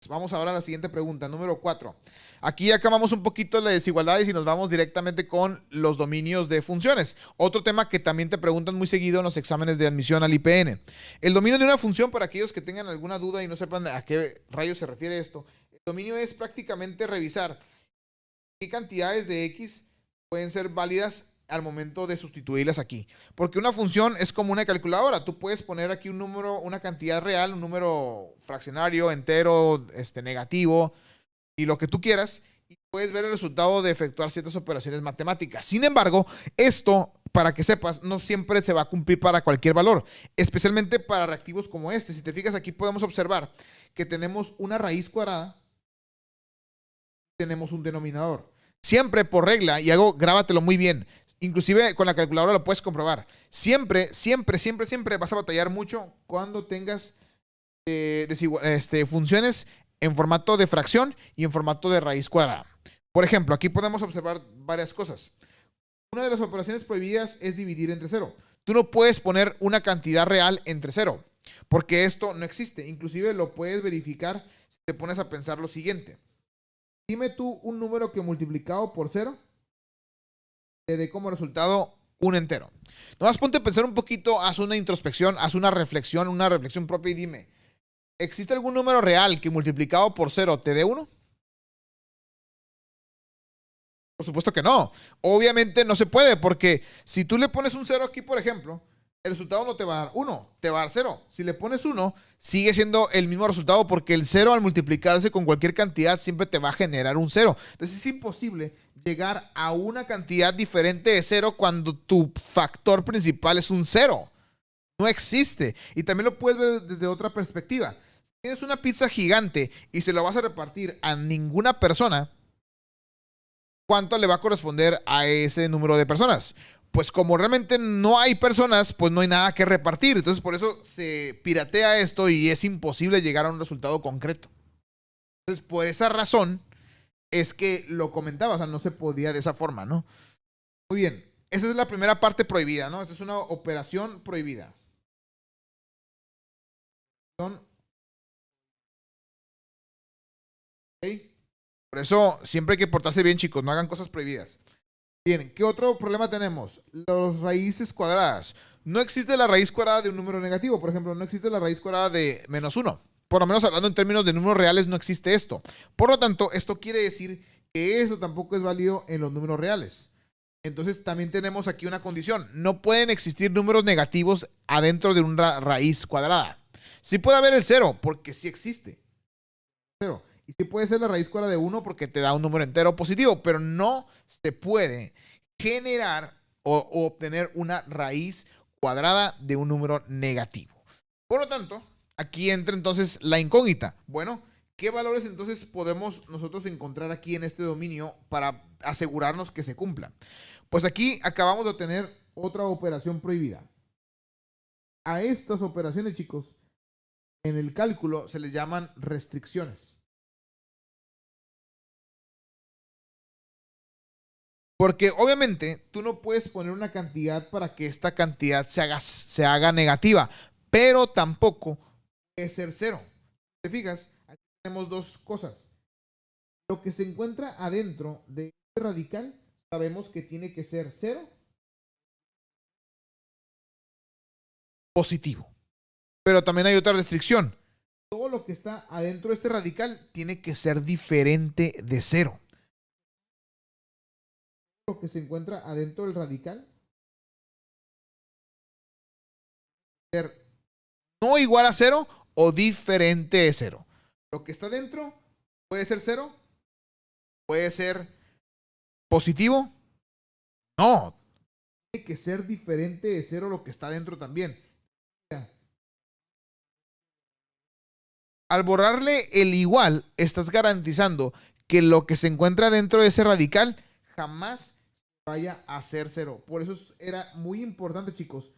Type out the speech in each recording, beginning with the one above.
Vamos ahora a la siguiente pregunta, número 4. Aquí acabamos un poquito las desigualdades y nos vamos directamente con los dominios de funciones. Otro tema que también te preguntan muy seguido en los exámenes de admisión al IPN. El dominio de una función, para aquellos que tengan alguna duda y no sepan a qué rayos se refiere esto, el dominio es prácticamente revisar qué cantidades de X pueden ser válidas al momento de sustituirlas aquí. Porque una función es como una calculadora. Tú puedes poner aquí un número, una cantidad real, un número fraccionario, entero, negativo y lo que tú quieras. Y puedes ver el resultado de efectuar ciertas operaciones matemáticas. Sin embargo, esto, para que sepas, no siempre se va a cumplir para cualquier valor. Especialmente para reactivos como este. Si te fijas, aquí podemos observar que tenemos una raíz cuadrada. Tenemos un denominador. Siempre por regla, y grábatelo muy bien, inclusive con la calculadora lo puedes comprobar. Siempre vas a batallar mucho cuando tengas funciones en formato de fracción y en formato de raíz cuadrada. Por ejemplo, aquí podemos observar varias cosas. Una de las operaciones prohibidas es dividir entre cero. Tú no puedes poner una cantidad real entre cero, porque esto no existe. Inclusive lo puedes verificar si te pones a pensar lo siguiente. Dime tú un número que multiplicado por cero te dé como resultado un entero. Nomás ponte a pensar un poquito, haz una introspección, haz una reflexión propia y dime, ¿existe algún número real que multiplicado por cero te dé 1? Por supuesto que no. Obviamente no se puede, porque si tú le pones un 0 aquí, por ejemplo, el resultado no te va a dar 1, te va a dar 0. Si le pones 1, sigue siendo el mismo resultado, porque el 0 al multiplicarse con cualquier cantidad siempre te va a generar un 0. Entonces es imposible llegar a una cantidad diferente de 0 cuando tu factor principal es un 0. No existe. Y también lo puedes ver desde otra perspectiva. Si tienes una pizza gigante y se la vas a repartir a ninguna persona, ¿cuánto le va a corresponder a ese número de personas? Pues como realmente no hay personas, pues no hay nada que repartir. Entonces por eso se piratea esto y es imposible llegar a un resultado concreto. Entonces por esa razón es que lo comentaba, o sea, no se podía de esa forma, ¿no? Muy bien, esa es la primera parte prohibida, ¿no? Esta es una operación prohibida. ¿Okay? Por eso siempre hay que portarse bien, chicos, no hagan cosas prohibidas. Bien, ¿qué otro problema tenemos? Las raíces cuadradas. No existe la raíz cuadrada de un número negativo. Por ejemplo, no existe la raíz cuadrada de -1. Por lo menos hablando en términos de números reales, no existe esto. Por lo tanto, esto quiere decir que eso tampoco es válido en los números reales. Entonces, también tenemos aquí una condición. No pueden existir números negativos adentro de una raíz cuadrada. Sí puede haber el 0, porque sí existe. 0. Y sí puede ser la raíz cuadrada de 1 porque te da un número entero positivo, pero no se puede generar o obtener una raíz cuadrada de un número negativo. Por lo tanto, aquí entra entonces la incógnita. Bueno, ¿qué valores entonces podemos nosotros encontrar aquí en este dominio para asegurarnos que se cumpla? Pues aquí acabamos de tener otra operación prohibida. A estas operaciones, chicos, en el cálculo se les llaman restricciones. Porque obviamente tú no puedes poner una cantidad para que esta cantidad se haga negativa, pero tampoco puede ser 0. ¿Te fijas? Aquí tenemos dos cosas. Lo que se encuentra adentro de este radical, sabemos que tiene que ser 0 positivo. Pero también hay otra restricción. Todo lo que está adentro de este radical tiene que ser diferente de 0. Lo que se encuentra adentro del radical ser no igual a 0 o diferente de 0. Lo que está dentro puede ser 0, puede ser positivo. No, tiene que ser diferente de 0 lo que está dentro también. Al borrarle el igual, estás garantizando que lo que se encuentra dentro de ese radical jamás vaya a ser 0. Por eso era muy importante, chicos.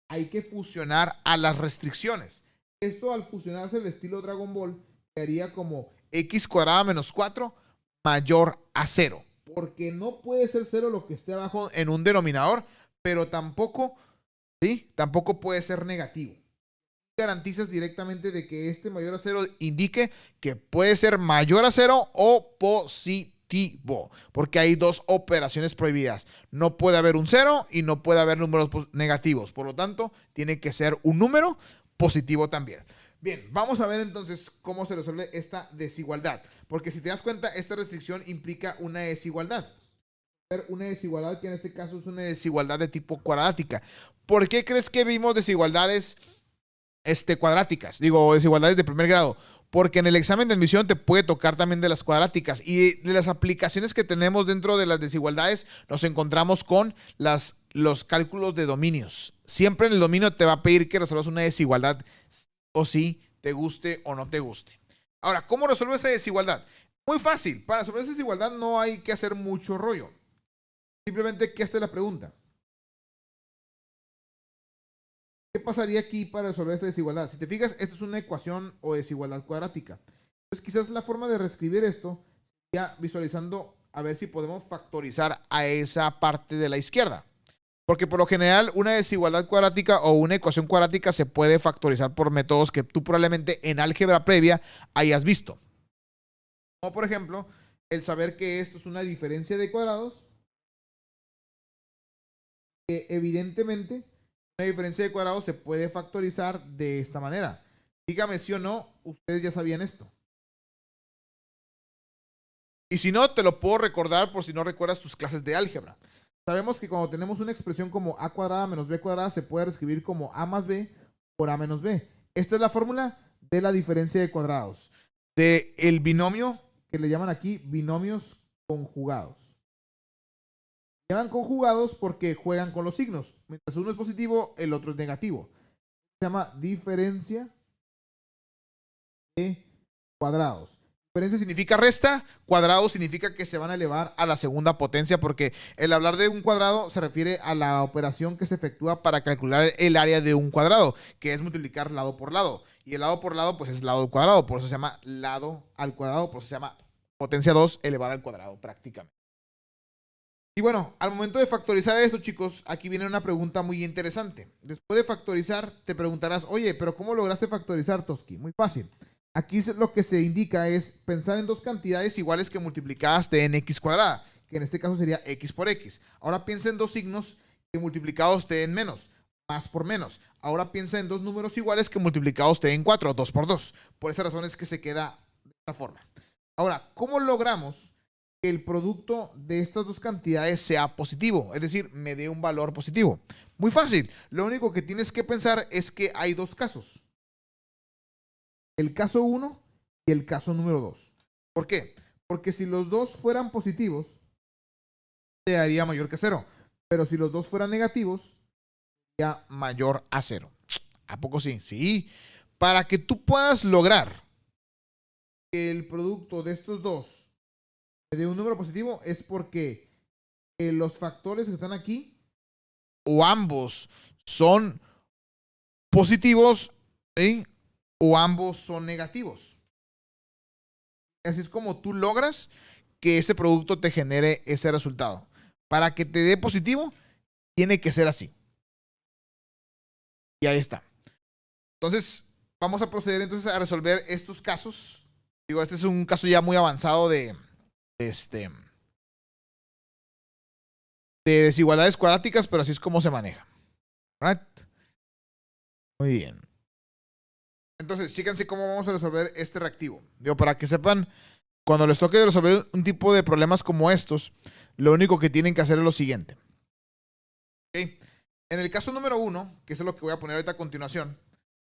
Hay que fusionar a las restricciones. Esto al fusionarse el estilo Dragon Ball quedaría como x cuadrada menos 4 mayor a 0. Porque no puede ser 0 lo que esté abajo en un denominador, pero tampoco, ¿sí? Tampoco puede ser negativo. garantizas directamente de que este mayor a 0 indique que puede ser mayor a 0 o positivo, porque hay dos operaciones prohibidas. No puede haber un 0 y no puede haber números negativos. Por lo tanto, tiene que ser un número positivo también. Bien, vamos a ver entonces cómo se resuelve esta desigualdad. Porque si te das cuenta, esta restricción implica una desigualdad. Una desigualdad que en este caso es una desigualdad de tipo cuadrática. ¿Por qué crees que vimos desigualdades cuadráticas? Digo, desigualdades de primer grado. Porque en el examen de admisión te puede tocar también de las cuadráticas. Y de las aplicaciones que tenemos dentro de las desigualdades, nos encontramos con los cálculos de dominios. Siempre en el dominio te va a pedir que resuelvas una desigualdad, o si te guste o no te guste. Ahora, ¿cómo resuelve esa desigualdad? Muy fácil. Para resolver esa desigualdad no hay que hacer mucho rollo. Simplemente que esta es la pregunta. ¿Qué pasaría aquí para resolver esta desigualdad? Si te fijas, esta es una ecuación o desigualdad cuadrática. Entonces, quizás la forma de reescribir esto ya visualizando a ver si podemos factorizar a esa parte de la izquierda. Porque por lo general una desigualdad cuadrática o una ecuación cuadrática se puede factorizar por métodos que tú probablemente en álgebra previa hayas visto. Como por ejemplo, el saber que esto es una diferencia de cuadrados, que evidentemente una diferencia de cuadrados se puede factorizar de esta manera. Dígame si o no, ustedes ya sabían esto. Y si no, te lo puedo recordar por si no recuerdas tus clases de álgebra. Sabemos que cuando tenemos una expresión como a cuadrada menos b cuadrada se puede reescribir como a más b por a menos b. Esta es la fórmula de la diferencia de cuadrados. Del binomio que le llaman aquí binomios conjugados. Se llaman conjugados porque juegan con los signos. Mientras uno es positivo, el otro es negativo. Se llama diferencia de cuadrados. Diferencia significa resta, cuadrado significa que se van a elevar a la segunda potencia, porque el hablar de un cuadrado se refiere a la operación que se efectúa para calcular el área de un cuadrado, que es multiplicar lado por lado. Y el lado por lado, pues es lado al cuadrado, por eso se llama lado al cuadrado, por eso se llama potencia 2 elevada al cuadrado prácticamente. Y bueno, al momento de factorizar esto, chicos, aquí viene una pregunta muy interesante. Después de factorizar, te preguntarás, oye, pero ¿cómo lograste factorizar, Toski? Muy fácil. Aquí lo que se indica es pensar en dos cantidades iguales que multiplicadas te den x cuadrada, que en este caso sería x por x. Ahora piensa en dos signos que multiplicados te den menos, más por menos. Ahora piensa en dos números iguales que multiplicados te den 4, 2 por 2. Por esa razón es que se queda de esta forma. Ahora, ¿cómo logramos que el producto de estas dos cantidades sea positivo? Es decir, me dé un valor positivo. Muy fácil. Lo único que tienes que pensar es que hay dos casos. El caso 1 y el caso número 2. ¿Por qué? Porque si los dos fueran positivos, te daría mayor que 0. Pero si los dos fueran negativos, sería mayor a 0. ¿A poco sí? Sí. Para que tú puedas lograr que el producto de estos dos te dé un número positivo, es porque los factores que están aquí, o ambos son positivos, ¿sí?, o ambos son negativos. Así es como tú logras que ese producto te genere ese resultado. Para que te dé positivo, tiene que ser así. Y ahí está. Entonces, vamos a proceder entonces a resolver estos casos. Digo, este es un caso ya muy avanzado de desigualdades cuadráticas, pero así es como se maneja. ¿Right? Muy bien. Entonces, fíjense cómo vamos a resolver este reactivo. Digo, para que sepan, cuando les toque resolver un tipo de problemas como estos, lo único que tienen que hacer es lo siguiente. ¿Okay? En el caso número 1, que es lo que voy a poner ahorita a continuación,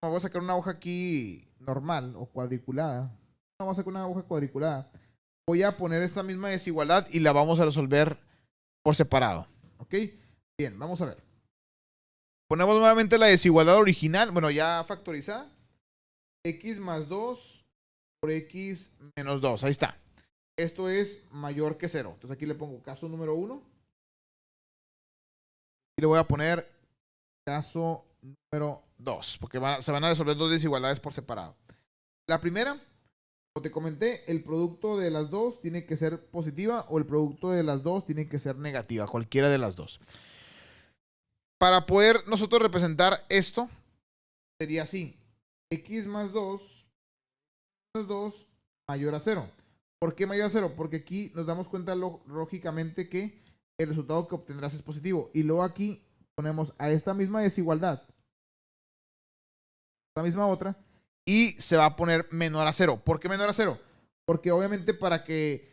voy a sacar una hoja aquí normal o cuadriculada. Vamos a sacar una hoja cuadriculada. Voy a poner esta misma desigualdad y la vamos a resolver por separado. ¿Ok? Bien, vamos a ver. Ponemos nuevamente la desigualdad original, bueno, ya factorizada. X más 2 por X menos 2. Ahí está. Esto es mayor que 0. Entonces aquí le pongo caso número 1. Y le voy a poner caso número 2. Porque se van a resolver dos desigualdades por separado. La primera, como te comenté, el producto de las dos tiene que ser positiva o el producto de las dos tiene que ser negativa. Cualquiera de las dos. Para poder nosotros representar esto, sería así. x más 2 menos 2 mayor a 0. ¿Por qué mayor a 0? Porque aquí nos damos cuenta lógicamente que el resultado que obtendrás es positivo. Y luego aquí ponemos a esta misma desigualdad, esta misma otra, y se va a poner menor a 0. ¿Por qué menor a 0? Porque obviamente para que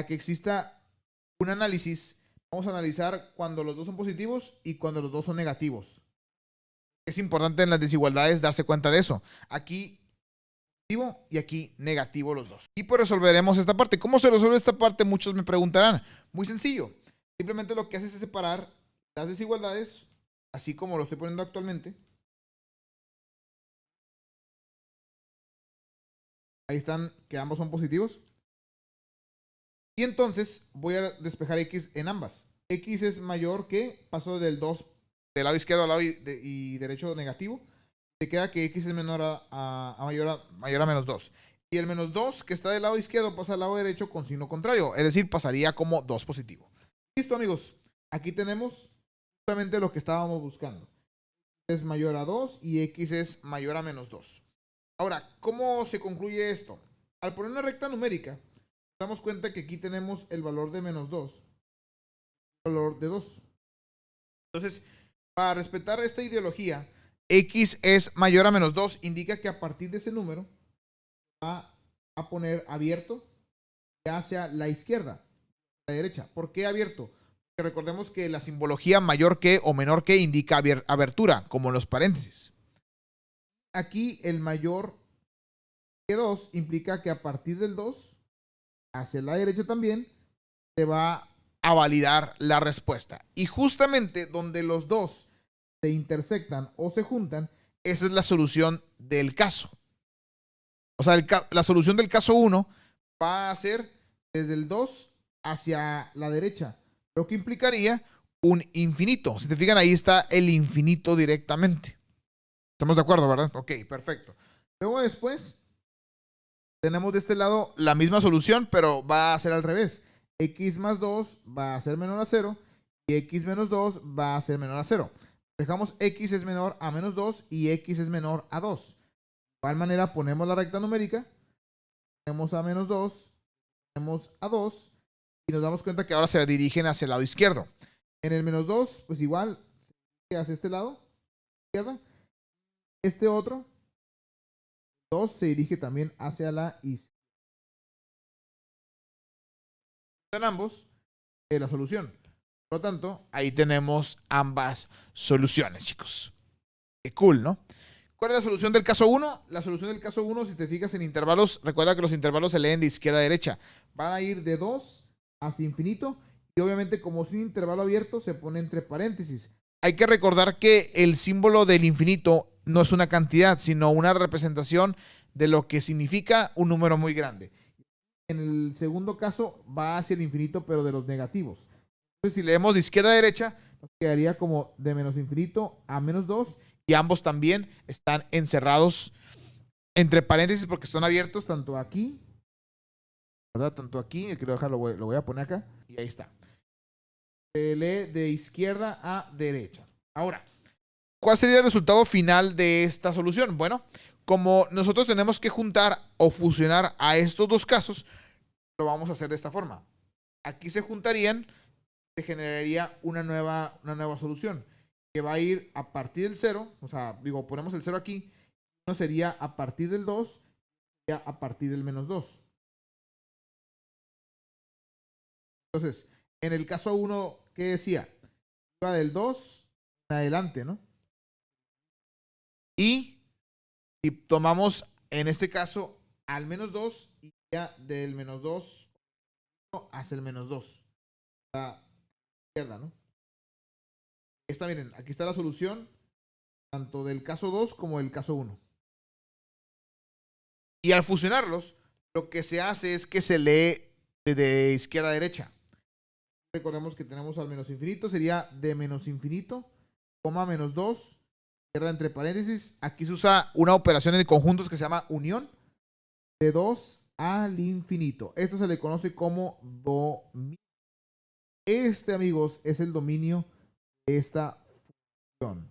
exista un análisis, vamos a analizar cuando los dos son positivos y cuando los dos son negativos. Es importante en las desigualdades darse cuenta de eso. Aquí positivo y aquí negativo los dos. Y pues resolveremos esta parte. ¿Cómo se resuelve esta parte? Muchos me preguntarán. Muy sencillo. Simplemente lo que haces es separar las desigualdades, así como lo estoy poniendo actualmente. Ahí están, que ambos son positivos. Y entonces voy a despejar x en ambas. X es mayor que, paso del 2 del lado izquierdo al lado y derecho negativo. Te queda que x es menor mayor a menos 2. Y el menos 2 que está del lado izquierdo pasa al lado derecho con signo contrario. Es decir, pasaría como 2 positivo. Listo, amigos. Aquí tenemos justamente lo que estábamos buscando. Es mayor a 2 y x es mayor a menos 2. Ahora, ¿cómo se concluye esto? Al poner una recta numérica, nos damos cuenta que aquí tenemos el valor de menos 2, el valor de 2. Entonces, para respetar esta ideología, x es mayor a menos 2 indica que a partir de ese número va a poner abierto hacia la izquierda, la derecha. ¿Por qué abierto? Porque recordemos que la simbología mayor que o menor que indica abertura, como en los paréntesis. Aquí el mayor que 2 implica que a partir del 2 hacia la derecha también se va a validar la respuesta. Y justamente donde los dos se intersectan o se juntan, esa es la solución del caso. O sea, la solución del caso 1 va a ser desde el 2 hacia la derecha, lo que implicaría un infinito. Si te fijan, ahí está el infinito directamente. ¿Estamos de acuerdo, verdad? Ok, perfecto. Luego después tenemos de este lado la misma solución, pero va a ser al revés. X más 2 va a ser menor a 0 y x menos 2 va a ser menor a 0. Dejamos x es menor a menos 2 y x es menor a 2. De igual manera ponemos la recta numérica, tenemos a menos 2, tenemos a 2 y nos damos cuenta que ahora se dirigen hacia el lado izquierdo. En el menos 2, pues igual se dirige hacia este lado, izquierda. Este otro 2 se dirige también hacia la izquierda. En ambos, la solución. Por lo tanto, ahí tenemos ambas soluciones, chicos. Qué cool, ¿no? ¿Cuál es la solución del caso 1? La solución del caso 1, si te fijas en intervalos, recuerda que los intervalos se leen de izquierda a derecha. Van a ir de 2 hacia infinito y obviamente como es un intervalo abierto se pone entre paréntesis. Hay que recordar que el símbolo del infinito no es una cantidad, sino una representación de lo que significa un número muy grande. En el segundo caso va hacia el infinito, pero de los negativos. Entonces, si leemos de izquierda a derecha, nos quedaría como de menos infinito a menos 2 y ambos también están encerrados entre paréntesis porque están abiertos tanto aquí, ¿verdad? Tanto aquí, quiero dejarlo, lo voy a poner acá y ahí está. Se lee de izquierda a derecha. Ahora, ¿cuál sería el resultado final de esta solución? Bueno, como nosotros tenemos que juntar o fusionar a estos dos casos, lo vamos a hacer de esta forma. Aquí se juntarían, se generaría una nueva solución que va a ir a partir del 0, o sea, digo, ponemos el 0 aquí, uno sería a partir del 2, sería a partir del menos 2. Entonces, en el caso 1, ¿qué decía? Iba del 2 en adelante, ¿no? Y si tomamos, en este caso, al menos 2, y ya del menos 2 hacia el menos 2. La izquierda, ¿no? Esta, miren, aquí está la solución, tanto del caso 2 como del caso 1. Y al fusionarlos, lo que se hace es que se lee de izquierda a derecha. Recordemos que tenemos al menos infinito, sería de menos infinito, coma menos 2, cierra entre paréntesis. Aquí se usa una operación de conjuntos que se llama unión, de 2 al infinito. Esto se le conoce como dominio. Este, amigos, es el dominio de esta función.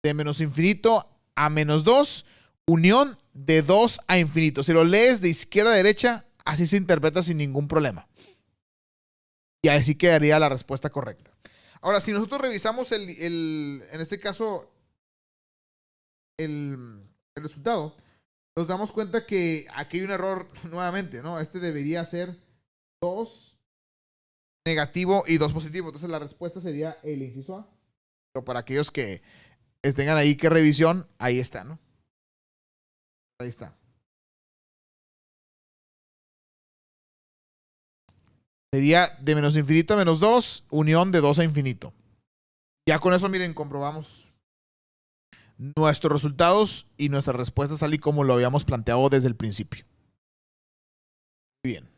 De menos infinito a menos 2, unión de 2 a infinito. Si lo lees de izquierda a derecha, así se interpreta sin ningún problema. Y así quedaría la respuesta correcta. Ahora, si nosotros revisamos en este caso, el resultado, nos damos cuenta que aquí hay un error nuevamente, ¿no? Este debería ser 2 negativo y 2 positivo. Entonces la respuesta sería el inciso A. Pero para aquellos que tengan ahí que revisión, ahí está, ¿no? Ahí está. Sería de menos infinito a menos 2, unión de 2 a infinito. Ya con eso, miren, comprobamos nuestros resultados y nuestras respuestas tal y como lo habíamos planteado desde el principio. Bien.